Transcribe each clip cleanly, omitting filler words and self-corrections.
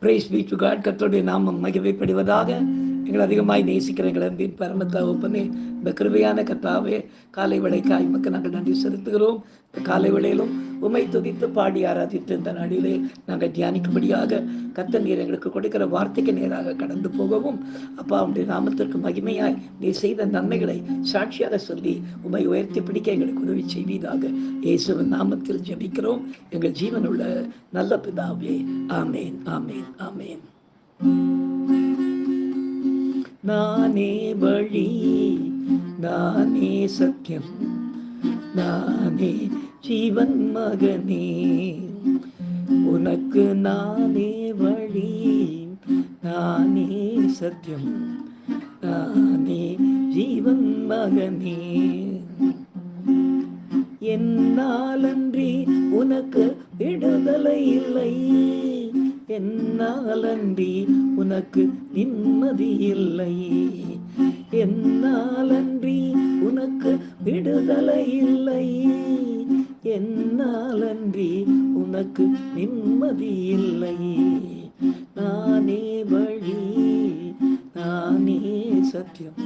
Price B to God. கர்த்தருடைய நாமம் மகிமைப்படுவதாக. எங்களை அதிகமாய் நேசிக்கிற எங்கள் அன்பின் பரம தகப்பனே, இந்த கிருபையான கர்த்தாவே, காலை வேளைக்காய் உமக்கு நாங்கள் நன்றி செலுத்துகிறோம். இந்த காலை வேளையிலும் உம்மை துதித்து பாடி ஆராதித்து இந்த நாளிலே நாங்கள் தியானிக்கும்படியாக கர்த்தர் நீர் எங்களுக்கு கொடுக்கிற வார்த்தைக்கு நேராக கடந்து போகவும், அப்பா உடைய நாமத்திற்கு மகிமையாய் நீ செய்த நன்மைகளை சாட்சியாக சொல்லி உம்மை உயர்த்தி பிடிக்க எங்களுக்கு உதவி செய்வீதாக. இயேசுவின் நாமத்தில் ஜெபிக்கிறோம் எங்கள் ஜீவனுள்ள நல்ல பிதாவே. ஆமேன், ஆமேன், ஆமேன். நானே வழி, நானே சத்தியம், நானே ஜீவன் மகனே, உனக்கு நானே வழி, நானே சத்தியம், நானே ஜீவன் மகனே. என்னாலன்றி உனக்கு விடுதலை இல்லை, என்னாலன்றி உனக்கு நிம்மதி இல்லை, என்னாலன்றி உனக்கு விடுதலை இல்லை, என்னாலன்றி உனக்கு நிம்மதி இல்லை. நானே வழி, நானே சத்தியம்,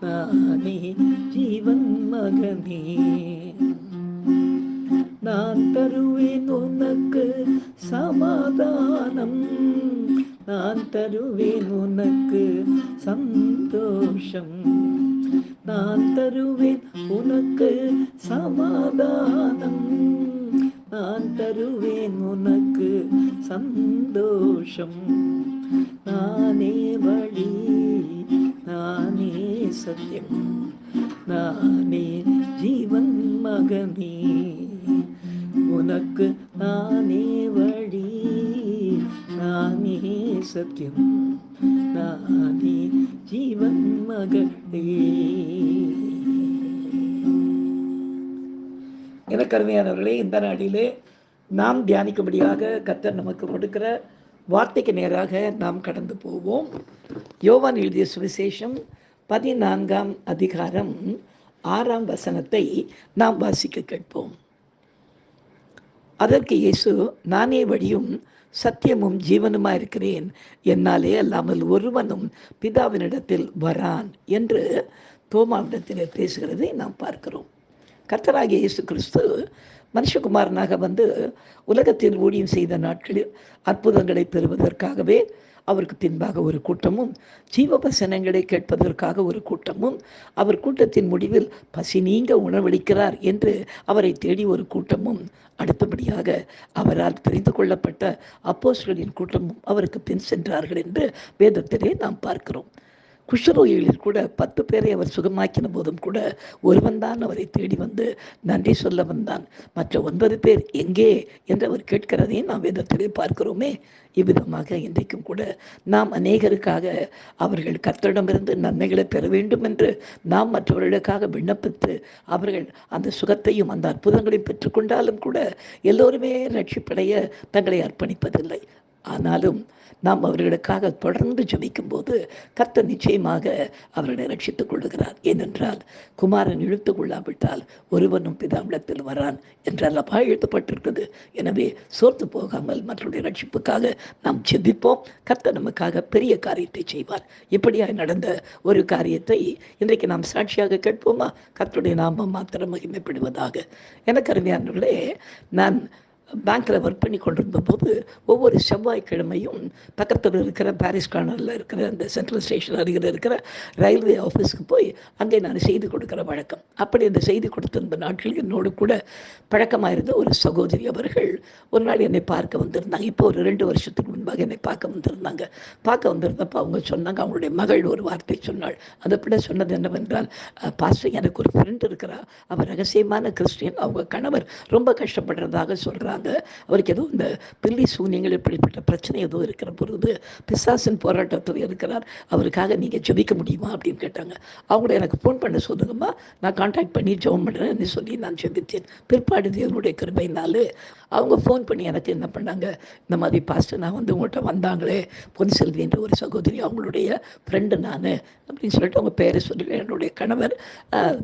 நானே ஜீவன் மகனே. நான் தருவேன் உனக்கு சமாதானம், நான் தருவேன் உனக்கு சந்தோஷம், நான் தருவேன் உனக்கு சமாதானம், நான் தருவேன் உனக்கு சந்தோஷம். நானே வழி, நானே சத்தியம், நானே ஜீவன் மகனே, உனக்கு நானே வழி, நானே சத்தியம், நானே ஜீவன் மகனே. எனக்கு அருமையானவர்களே, இந்த நாளிலே நாம் தியானிக்கும்படியாக கர்த்தர் நமக்கு கொடுக்கிற வார்த்தைக்கு நேராக நாம் கடந்து போவோம். யோவான் எழுதிய சுவிசேஷம் 14ஆம் அதிகாரம் 6ஆம் வசனத்தை நாம் வாசிக்க கேட்போம். அதற்கு இயேசு, நானே வழியும் சத்தியமும் ஜீவனுமா இருக்கிறேன், என்னாலே அல்லாமல் ஒருவனும் பிதாவினிடத்தில் வரான் என்று தோமாவிடத்தில் பேசுகிறதை நாம் பார்க்கிறோம். கர்த்தராகிய இயேசு கிறிஸ்து மனுஷகுமாரனாக வந்து உலகத்தில் ஊழியம் செய்த நாட்களில் அற்புதங்களை பெறுவதற்காகவே அவருக்கு பின்பாக ஒரு கூட்டமும், ஜீவவசனங்களை கேட்பதற்காக ஒரு கூட்டமும், அவர் கூட்டத்தின் முடிவில் பசி நீங்க உணவளிக்கிறார் என்று அவரை தேடி ஒரு கூட்டமும், அடுத்தபடியாக அவரால் தெரிந்து கொள்ளப்பட்ட அப்போஸ்தலரின் கூட்டமும் அவருக்கு பின் சென்றார்கள் என்று வேதத்திலே நாம் பார்க்கிறோம். குஷ்டரோகிகளில் கூட 10 பேரை அவர் சுகமாக்கின போதும் கூட ஒருவன் தான் அவரை தேடி வந்து நன்றி சொல்ல வந்தான். மற்ற 9 பேர் எங்கே என்று அவர் கேட்கிறதை நாம் வேதத்திலே பார்க்கிறோமே. இவ்விதமாக இன்றைக்கும் கூட நாம் அநேகருக்காக அவர்கள் கர்த்தரிடமிருந்து நன்மைகளை பெற வேண்டும் என்று நாம் மற்றவர்களுக்காக விண்ணப்பித்து அவர்கள் அந்த சுகத்தையும் அந்த அற்புதங்களையும் பெற்றுக்கொண்டாலும் கூட எல்லோருமே ரட்சிப்படைய தங்களை அர்ப்பணிப்பதில்லை. ஆனாலும் நாம் அவர்களுக்காக தொடர்ந்து ஜெபிக்கும் போது கர்த்தர் நிச்சயமாக அவர்களை ரட்சித்துக் கொள்ளுகிறார். ஏனென்றால் குமாரன் இழுத்து கொள்ளாவிட்டால் ஒருவனும் பிதாவிடத்தில் வரான் என்றல்லவா எழுதப்பட்டிருக்கிறது. எனவே சோர்ந்து போகாமல் மற்றவருடைய ரட்சிப்புக்காக நாம் ஜெபிப்போம். கர்த்தர் நமக்காக பெரிய காரியத்தை செய்வார். இப்படியாய் நடந்த ஒரு காரியத்தை இன்றைக்கு நாம் சாட்சியாக கேட்போமா? கர்த்தருடைய நாமம் மாத்திரம் மகிமைப்படுவதாக. எனக்கு அருமையானவர்களே, நான் பேங்க்கில் ஒர்க் பண்ணி கொண்டிருந்த போது ஒவ்வொரு செவ்வாய்க்கிழமையும் பக்கத்தில் இருக்கிற பாரிஸ் கார்னரில் இருக்கிற அந்த சென்ட்ரல் ஸ்டேஷன் அருகில் இருக்கிற ரயில்வே ஆஃபீஸுக்கு போய் அங்கே நான் செய்தி கொடுக்குற வழக்கம். அப்படி அந்த செய்தி கொடுத்திருந்த நாட்களில் என்னோடு கூட பழக்கமாக இருந்த ஒரு சகோதரி அவர்கள் ஒரு நாள் என்னை பார்க்க வந்திருந்தாங்க. இப்போ ஒரு 2 வருஷத்துக்கு முன்பாக என்னை பார்க்க வந்திருந்தாங்க. பார்க்க வந்திருந்தப்போ அவங்க சொன்னாங்க, அவங்களுடைய மகள் ஒரு வார்த்தை சொன்னாள். அதை விட சொன்னது என்னவென்றால், பாஸ்டர், எனக்கு ஒரு ஃப்ரெண்ட் இருக்கிறா, அவர் ரகசியமான கிறிஸ்டியன், அவங்க கணவர் ரொம்ப கஷ்டப்படுறதாக சொல்கிறாங்க, அவருக்கு ஏதோ இந்த பில்லி சூனியங்கள் இப்படிப்பட்ட பிரச்சனை ஏதோ இருக்கிற பொழுது பிசாசின் போராட்டத்தில் இருக்கிறார், அவருக்காக நீங்கள் ஜெபிக்க முடியுமா அப்படின்னு கேட்டாங்க. அவங்கள எனக்கு ஃபோன் பண்ண சொல்லுங்கம்மா, நான் கான்டாக்ட் பண்ணி ஜெபம் பண்ணுறேன்னு சொல்லி நான் ஜெபித்தேன். பிற்பாடு தேவனுடைய கிருபையினாலே அவங்க ஃபோன் பண்ணி எனக்கு என்ன பண்ணாங்க, இந்த மாதிரி பாஸ்டர், நான் வந்து உங்கள்கிட்ட வந்தாங்களே பொன் செல்வி என்ற ஒரு சகோதரி, அவங்களுடைய ஃப்ரெண்டு நான் அப்படின்னு சொல்லிட்டு அவங்க பேரை சொல்லி, என்னுடைய கணவர்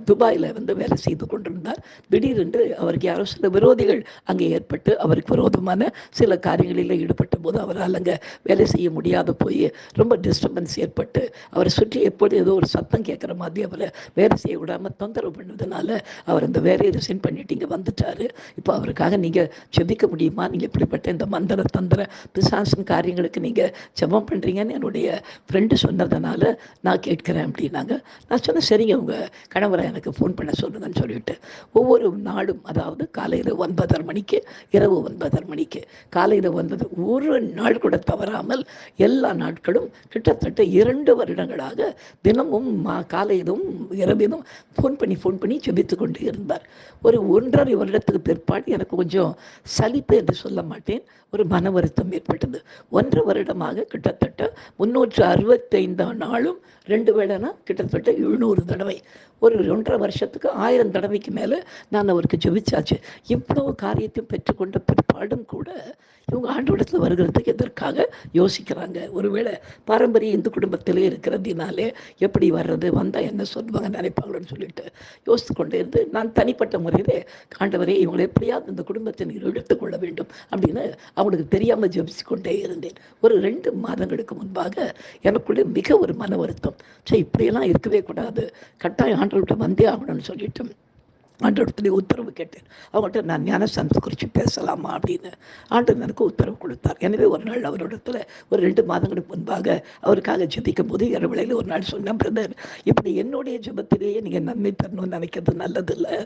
துபாயில் வந்து வேலை செய்து கொண்டிருந்தார். திடீரென்று அவருக்கு யாரோ சில விரோதிகள் அங்கே ஏற்பட்டு தூண்டப்பட்டு அவருக்கு விரோதமான சில காரியங்களில் ஈடுபட்ட போது அவரால் அங்கே வேலை செய்ய முடியாத போய் ரொம்ப டிஸ்டர்பன்ஸ் ஏற்பட்டு அவரை சுற்றி எப்போது ஏதோ ஒரு சத்தம் கேட்குற மாதிரி அவரை வேலை செய்ய விடாமல் தொந்தரவு பண்ணதுனால அவர் அந்த வேலையை ரிசைன் பண்ணிட்டு இங்கே வந்துட்டார். இப்போ அவருக்காக நீங்கள் ஜெபிக்க முடியுமா? நீங்கள் இப்படிப்பட்ட இந்த மந்திர தந்திர பிசாசின் காரியங்களுக்கு நீங்கள் ஜெபம் பண்ணுறீங்கன்னு என்னுடைய ஃப்ரெண்டு சொன்னதுனால நான் கேட்குறேன் அப்படின்னாங்க. நான் சொன்னேன், சரிங்க, உங்கள் கணவரை எனக்கு ஃபோன் பண்ண சொல்லுங்கன்னு சொல்லிவிட்டு ஒவ்வொரு நாளும், அதாவது காலையில் 9:30 மணிக்கு, இரவு 9:30 மணிக்கு, காலையில் 9 ஒரு நாள் கூட தவறாமல் எல்லா நாட்களும் கிட்டத்தட்ட 2 வருடங்களாக தினமும் காலையிலும் இரவிலும் ஃபோன் பண்ணி ஜெபித்து கொண்டு இருந்தார். ஒரு 1.5 வருடத்துக்கு பிற்பாடு எனக்கு கொஞ்சம் சலிப்பு என்று சொல்ல மாட்டேன், ஒரு மன வருத்தம் ஏற்பட்டது. 1.5 வருடமாக கிட்டத்தட்ட 365 நாளும் 2 வேளைனா கிட்டத்தட்ட 700 தடவை, ஒரு 1.5 வருஷத்துக்கு 1000 தடவைக்கு மேலே நான் அவருக்கு ஜெபிச்சாச்சு. இவ்வளோ காரியத்தையும் பெற்றுக்கொண்ட பிற்பாடும் கூட இவங்க ஆண்டவரிடத்தில் வருகிறதுக்கு எதற்காக யோசிக்கிறாங்க? ஒருவேளை பாரம்பரிய இந்து குடும்பத்திலே இருக்கிறதுனாலே எப்படி வர்றது, வந்தால் என்ன சொல்லுவாங்க நினைப்பாங்களோன்னு சொல்லிட்டு யோசித்து கொண்டே இருந்து நான் தனிப்பட்ட முறையிலே, ஆண்டவரே இவங்களை எப்படியாவது இந்த குடும்பத்தை நீர் எடுத்துக்கொள்ள வேண்டும் அப்படின்னு அவங்களுக்கு தெரியாமல் ஜெபிச்சு கொண்டே இருந்தேன். ஒரு 2 மாதங்களுக்கு முன்பாக எனக்குள்ளே மிக ஒரு மன வருத்தம். சரி, இப்படியெல்லாம் இருக்கவே கூடாது, கட்டாயம் ஆண்டவர்கிட்ட வந்தே ஆகணும்னு சொல்லிட்டு ஆண்டவரத்துலேயே உத்தரவு கேட்டேன். அவங்கள்ட்ட நான் ஞானஸ்தானத்தை குறித்து பேசலாமா அப்படின்னு ஆண்டவர் எனக்கு உத்தரவு கொடுத்தார். எனவே ஒரு நாள் அவரிடத்துல ஒரு 2 மாதங்களுக்கு முன்பாக அவருக்காக ஜெபிக்கும் போது இரவுலையில் ஒரு நாள் சொன்னேன், பிரதர், இப்படி என்னுடைய ஜெபத்திலேயே நீங்கள் நன்மை தரணும்னு நினைக்கிறது நல்லதில்லை.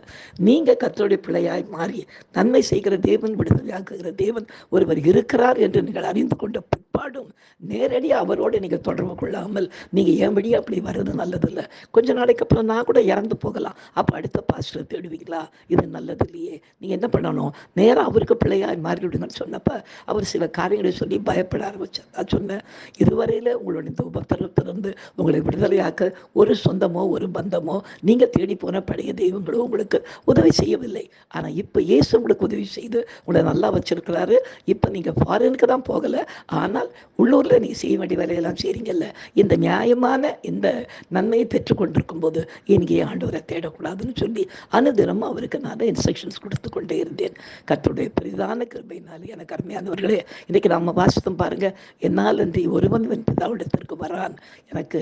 நீங்கள் கர்த்தருடைய பிள்ளையாய் மாறி நன்மை செய்கிற தேவன், விடுதலையாக்குகிற தேவன் ஒருவர் இருக்கிறார் என்று நீங்கள் அறிந்து கொண்ட பிற்பாடும் நேரடியாக அவரோடு நீங்கள் தொடர்பு கொள்ளாமல் நீங்கள் என் வழியே அப்படி வர்றது நல்லதில்லை. கொஞ்ச நாளைக்கு அப்புறம் நான் கூட இறந்து போகலாம், அப்போ அடுத்த பாஸ்டர் தேடுவீங்களா? இது நல்லது இல்லையே. நீங்கள் என்ன பண்ணணும், நேராக அவருக்கு பிள்ளையாய் மாறிவிடுங்கன்னு சொன்னப்போ அவர் சில காரியங்களை சொல்லி பயப்பட ஆரம்பித்தார். நான் சொன்னேன், இதுவரையில் உங்களுடைய இந்த உபத்திரத்திலிருந்து உங்களை விடுதலையாக்க ஒரு சொந்தமோ ஒரு பந்தமோ நீங்கள் தேடி போன பழைய தெய்வங்களோ உங்களுக்கு உதவி செய்யவில்லை. ஆனால் இப்போ இயேசு உங்களுக்கு உதவி செய்து உங்களை நல்லா வச்சிருக்கிறாரு. இப்போ நீங்கள் ஃபாரினுக்கு தான் போகலை, ஆனால் உள்ளூரில் நீங்கள் செய்ய வேண்டிய வேலையெல்லாம் செய்கிறீங்கல்ல. இந்த நியாயமான இந்த நன்மையை பெற்றுக்கொண்டிருக்கும் போது இங்கே ஆண்டவரை தேடக்கூடாதுன்னு சொல்லி அனுதினம் அவருக்கு நான் இன்ஸ்ட்ரக்ஷன்ஸ் கொடுத்து கொண்டே இருந்தேன். கர்த்தருடைய பெரிதான கிருபையினால் எனக்கு அருமையானவர்களே, இன்றைக்கி நம்ம வாசித்தோம் பாருங்கள், என்னால் அன்றி ஒருவன் பிதாவிடத்திற்கு வரான். எனக்கு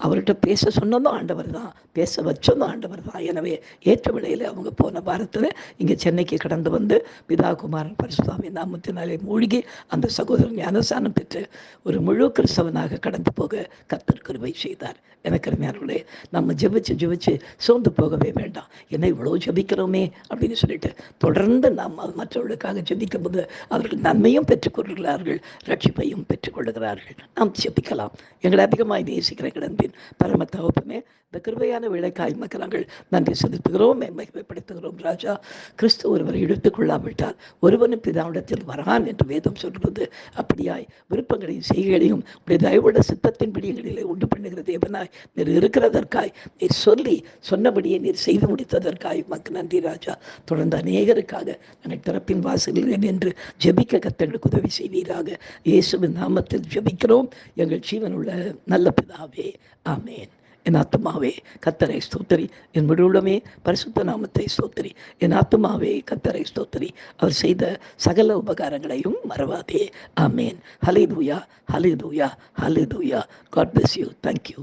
அவர்கிட்ட பேச சொன்னதும் ஆண்டவர் தான், பேச வச்சதும் ஆண்டவர் தான். எனவே ஏற்ற விலையில் அவங்க போன வாரத்தில் இங்கே சென்னைக்கு கடந்து வந்து பிதா குமாரன் பரிசுத்தாவி நாமத்தினாலே மூழ்கி அந்த சகோதரன் ஞானஸ்தானம் பெற்று ஒரு முழு கிறிஸ்தவனாக கடந்து போக கர்த்தர் கிருபை செய்தார். எனக்கு அருமையானவர்களே, நம்ம ஜெபிச்சு சோர்ந்து போகவே வேண்டாம். என்ன இவ்வளோ ஜெபிக்கிறோமே அப்படின்னு சொல்லிட்டு தொடர்ந்து நாம் மற்றவர்களுக்காக ஜெபிக்கும் போது அவர்கள் நன்மையும் பெற்றுக்கொள்கிறார்கள், ரட்சிப்பையும் பெற்றுக்கொள்கிறார்கள். நாம் ஜெபிக்கலாம். எங்களை அதிகமாக நேசிக்கிற கிடந்தின் பரம தகப்பனே, இந்த கிருபையான விளைக்காய் மக்கள் நாங்கள் நன்றி செலுத்துகிறோம், மகிமைப்படுத்துகிறோம். ராஜா, கிறிஸ்து ஒருவரை எடுத்துக்கொள்ளாவிட்டால் ஒருவனும் பிதாவிடத்தில் வரான் என்று வேதம் சொல்கிறது. அப்படியாய் விருப்பங்களையும் செய்கைகளையும் உடைய தயவுள்ள சித்தத்தின்படி எங்களிலே உண்டு பண்ணுகிற தேவனாய் நீர் இருக்கிறதற்காய், நீர் சொல்லி சொன்னபடியே நீர் செய்து முடித்ததற்காய் உமக்கு நன்றி ராஜா. தொடர்ந்து அநேகருக்காக நாங்கள் திறப்பின் வாசலில் நின்று ஜெபிக்க கர்த்தர்களுக்கு உதவி செய்வீராக. இயேசுவின் நாமத்தில் ஜெபிக்கிறோம் எங்கள் ஜீவனுள்ள நல்ல பிதாவே, ஆமேன். என் ஆத்துமாவே கர்த்தரை ஸ்தோத்திரி, என் முழுவதுமே பரிசுத்த நாமத்தை ஸ்தோத்திரி. என் ஆத்துமாவே கர்த்தரை ஸ்தோத்திரி, அவர் செய்த சகல உபகாரங்களையும் மறவாதே. ஆமேன். ஹல்லேலூயா, ஹல்லேலூயா, ஹல்லேலூயா. God bless you. Thank you.